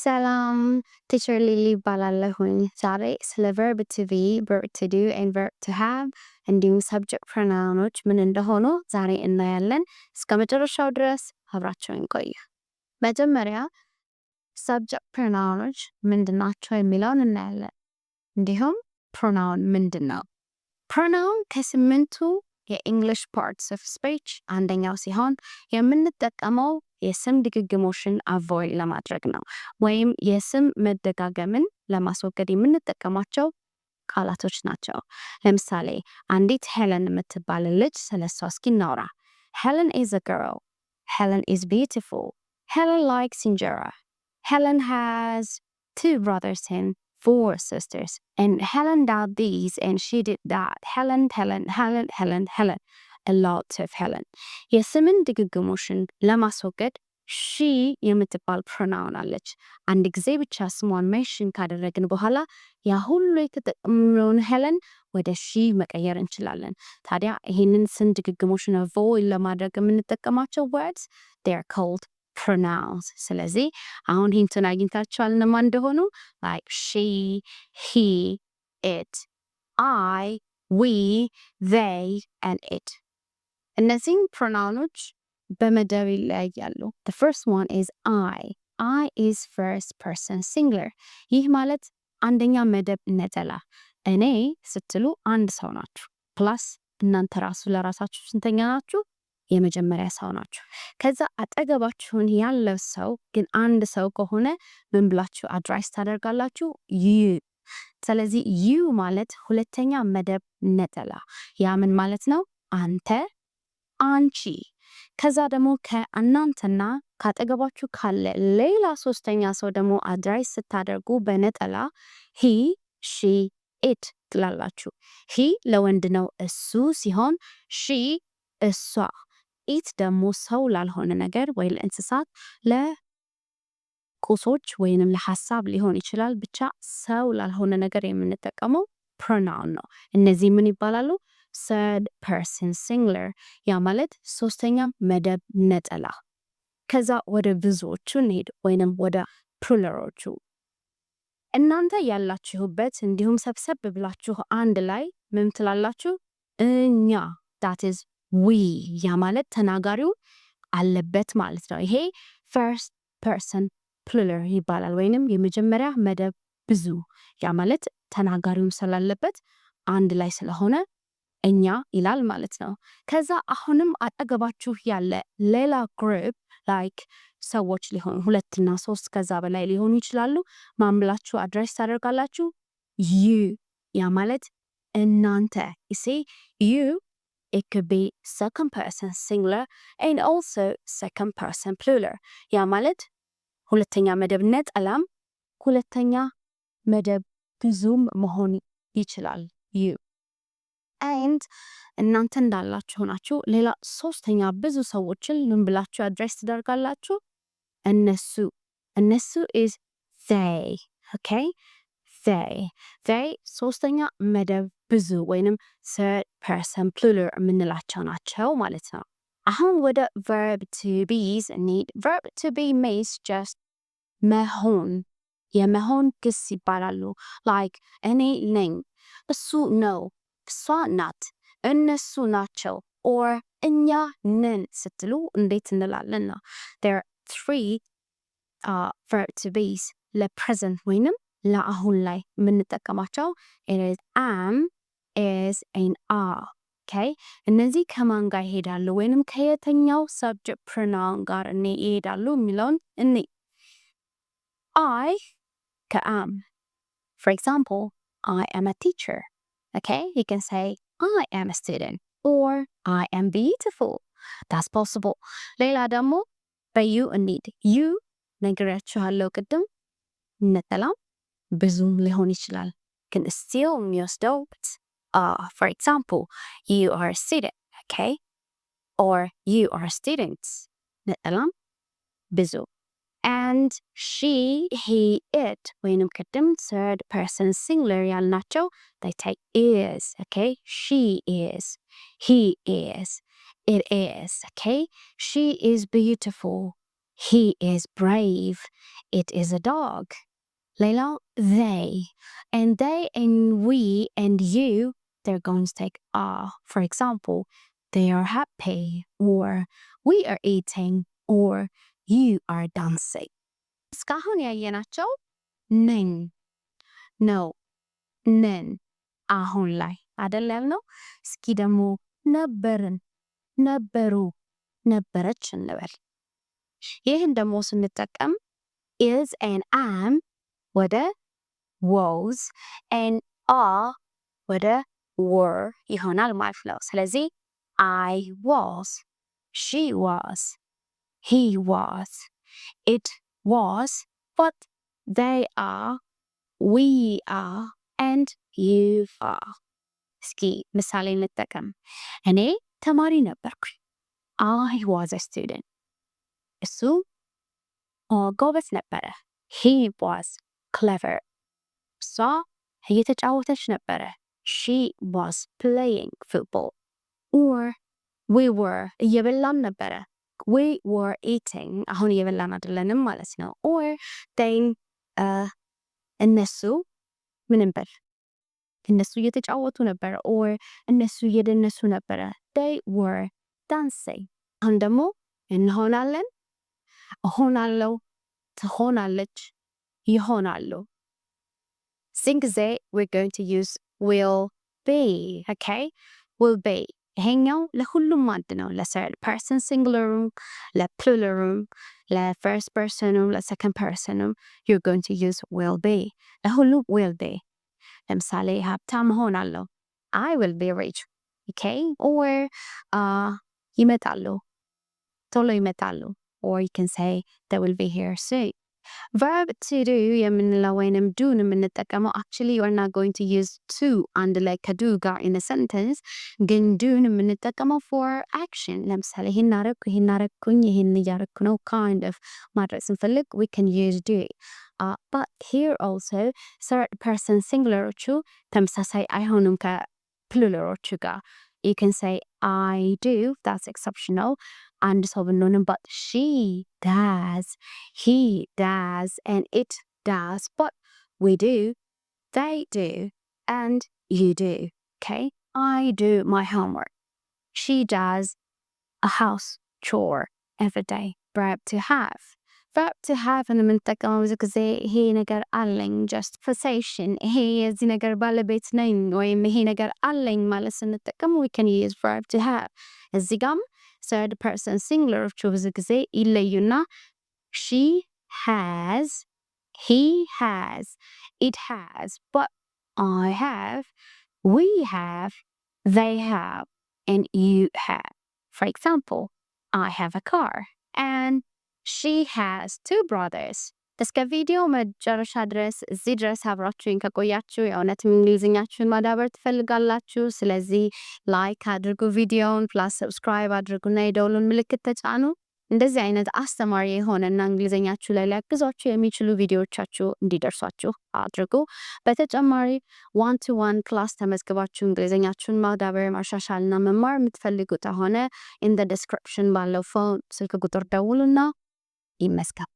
ሰላም ቲቸር ሊሊ ይባላለሁኝ። ዛሬ ስለ verb to be, verb to do and verb to have እንዲሁም subject pronounዎች ምን እንደሆኑ ዛሬ እናያለን። እስከ መጨረሻው ድረስ አብራችሁን ቆዩ። መጀመሪያ subject pronounዎች ምንድናቸው የሚለውን እናያለን። እንዲሁም pronoun ምንድነው? pronoun ከስምንቱ የእንግሊሽ parts of speech አንደኛው ሲሆን የምንጠቀመው የስም ድግግሞሽን አቮይድ ለማድረግ ነው ወይም የስም መደጋገምን ለማስወገድ የምንጠቀማቸው ቃላቶች ናቸው። ለምሳሌ አንዲት ሄለን የምትባል ልጅ ስለሷ እስኪ እናውራ። Helen is a girl. Helen is beautiful. Helen likes injera. Helen has 2 brothers and 4 sisters. And Helen did this and she did that. Helen. A lot of Helen. የስምን ድግግሞሽን ለማስወገድ ሺ የምትባል ፕሮናውን አለች። አንድ ጊዜ ብቻ ስሟን ሜንሽን ካደረግን በኋላ ያ ሁሉ የተጠቀምነውን ሄለን ወደ ሺ መቀየር እንችላለን። ታዲያ ይህንን ስም ድግግሞሽን አቮይድ ለማድረግ የምንጠቀማቸው words they are called pronouns። ስለዚህ አሁን ሂንቱን አግኝታችኋል እነማን እንደሆኑ like she, he, it, I, we, they and it። እነዚህም ፕሮናውኖች በመደብ ይለያያሉ። The first one is I. I is first person singular። ይህ ማለት አንደኛ መደብ ነጠላ። እኔ ስትሉ አንድ ሰው ናችሁ። ፕላስ እናንተ ራሱ ለራሳችሁ ስንተኛ ናችሁ? የመጀመሪያ ሰው ናችሁ። ከዛ አጠገባችሁን ያለው ሰው ግን አንድ ሰው ከሆነ ምን ብላችሁ አድራይስ ታደርጋላችሁ? you። ስለዚህ you ማለት ሁለተኛ መደብ ነጠላ። ያ ምን ማለት ነው? አንተ፣ አንቺ። ከዛ ደግሞ ከእናንተና ካጠገባችሁ ካለ ሌላ ሶስተኛ ሰው ደግሞ አድራይስ ስታደርጉ በነጠላ he, she, it ትላላችሁ። he ለወንድ ነው እሱ ሲሆን she እሷ፣ it ደግሞ ሰው ላልሆነ ነገር ወይ ለእንስሳት ለቁሶች ወይንም ለሐሳብ ሊሆን ይችላል። ብቻ ሰው ላልሆነ ነገር የምንጠቀመው pronoun ነው። እነዚህ ምን ይባላሉ? third person singular። ያ ማለት ሶስተኛ መደብ ነጠላ። ከዛ ወደ ብዙዎቹ እንሄድ ወይንም ወደ ፕሉራሎቹ። እናንተ ያላችሁበት እንዲሁም ሰብሰብ ብላችሁ አንድ ላይ ምን ትላላችሁ? እኛ that is we። ያ ማለት ተናጋሪው አለበት ማለት ነው። ይሄ first person plural ይባላል ወይንም የመጀመሪያ መደብ ብዙ። ያ ማለት ተናጋሪውም ስላለበት አንድ ላይ ስለሆነ እኛ ይላል ማለት ነው። ከዛ አሁንም አጠገባችሁ ያለ ሌላ ግሩፕ ላይክ ሰዎች ሊሆኑ 2 እና 3 ከዛ በላይ ሊሆኑ ይችላሉ። ማን ብላችሁ አድሬስ ታደርጋላችሁ? you። ያ ማለት እናንተ። you see you it could be second person singular and also second person plural። ያ ማለት ሁለተኛ መደብ ነጠላም ሁለተኛ መደብ ብዙም መሆን ይችላል you። and እናንተ እንዳላችሁ ናችሁ ሌላ ሶስተኛ ብዙ ሰዎችን ምን ብላችሁ አድሬስ ትደርጋላችሁ? እነሱ is they። okay they ሶስተኛ መደብ ብዙ ወይንም third person plural የምንላቸው ናቸው ማለት ነው። አሁን ወደ verb to be need verb to be means just መሆን፣ የመሆን ግስ ይባላሉ። like እኔ ነኝ፣ እሱ ነው፣ እሷ ናት፣ እነሱ ናቸው or እኛ ነን ስትሉ እንዴት እንላለን ነው። there are 3 verb to be's ለፕሬዘንት ወይንም ለአሁን ላይ የምንጠቀማቸው it is am, is and are። okay እነዚህ ከማን ጋር ይሄዳሉ ወይንም ከየትኛው subject pronoun ጋር ይሄዳሉ የሚለውን እኔ I ከam for example I am a teacher። okay you can say I am a student or I am beautiful that's possible። ሌላ ደግሞ በዩ እንሂድ። you ነግሬያችኋለሁ ቅድም ነጠላም ብዙም ሊሆን ይችላል ግን still የሚወስደው for example you are a student okay or you are students ነጠላም ብዙ and she, he, it ወይንም ቅድም third person singular ያልናቸው they take is okay she is, he is, it is okay she is beautiful he is brave. It is a dog. ሌላው they and we and you, they're going to take are. For example, they are happy, or we are eating, or you are dancing. እስካሁን ያየናቸው ነኝ ነው ነን አሁን ላይ አደል ያልነው። እስኪ ደግሞ ነበርን ነበሩ ነበረች እንበል። ይህን ደግሞ ስንጠቀም is and am ወደ was and are ወደ were ይሆናል ማለት ነው። ስለዚህ I was, she was, he was, it was, but they are, we are, and you are. እስኪ ምሳሌ እንጠቀም። እኔ ተማሪ ነበርኩኝ። I was a student. እሱ ጎበዝ ነበረ። He was clever. እሷ እየተጫወተች ነበረ። She was playing football. Or we were እየበላን ነበረ። We were eating. አሁን እየበላን አይደለንም ማለት ነው። Or then እነሱ ምን እንበል? እነሱ እየተጫወቱ ነበረ። Or እነሱ እየደነሱ ነበረ። They were dancing. አሁን ደግሞ እንሆናለን፣ እሆናለሁ፣ ትሆናለች፣ ይሆናሉ። እዚህን ጊዜ we're going to use will be. Okay? will be ይሄኛው ለሁሉም አንድ ነው። ለthird person singularም፣ ለpluralም፣ ለfirst personም፣ ለsecond personም you're going to use will be. ለሁሉም will be። ለምሳሌ ሀብታም እሆናለሁ። I will be rich. Okay? Or ይመጣሉ፣ ቶሎ ይመጣሉ. Or you can say they will be here soon. verb to do የምንለው ወይንም doን የምንጠቀመው actually you're not going to use to አንድ ላይ ከdo ጋር in a sentence ግን doን የምንጠቀመው for action ለምሳሌ ይሄን አረኩ ይሄን አረኩኝ ይሄን እያረኩ ነው kind of ማድረግ ስንፈልግ we can use do. But here also third person singularoቹ ተመሳሳይ አይሆኑም ከpluraloቹ ጋር. You can say I do, that's exceptional. አንድ ሰው ብንሆንም but she does, he does, and it does. But we do, they do, and you do. Okay? I do my homework. She does a house chore every day. Verb to have. verb to have የምንጠቀመው ብዙ ጊዜ ይሄ ነገር አለኝ just possession ይሄ የዚህ ነገር ባለቤት ነኝ ወይም ይሄ ነገር አለኝ ማለት ስንጠቀም we can use verb to have. እዚህ ጋም third person singularዎቹ ብዙ ጊዜ ይለዩና she has, he has, it has, but I have, we have, they have, and you have. For example, I have a car and she has two brothers. እስከ ቪዲዮ መጨረሻ ድረስ እዚህ ድረስ አብራችሁኝ ከቆያችሁ የእውነትም እንግሊዝኛችሁን ማዳበር ትፈልጋላችሁ። ስለዚህ ላይክ አድርጉ ቪዲዮውን ፕላስ ሰብስክራይብ አድርጉና የደውሉን ምልክት ተጫኑ። እንደዚህ አይነት አስተማሪ የሆነና እንግሊዝኛችሁ ላይ ሊያግዟችሁ የሚችሉ ቪዲዮዎቻችሁ እንዲደርሷችሁ አድርጉ። በተጨማሪ 1-to-1 ክላስ ተመዝግባችሁ እንግሊዝኛችሁን ማዳበር ማሻሻልና መማር የምትፈልጉ ከሆነ in the description ባለው ፎን ስልክ ቁጥር ደውሉና ይመስገን።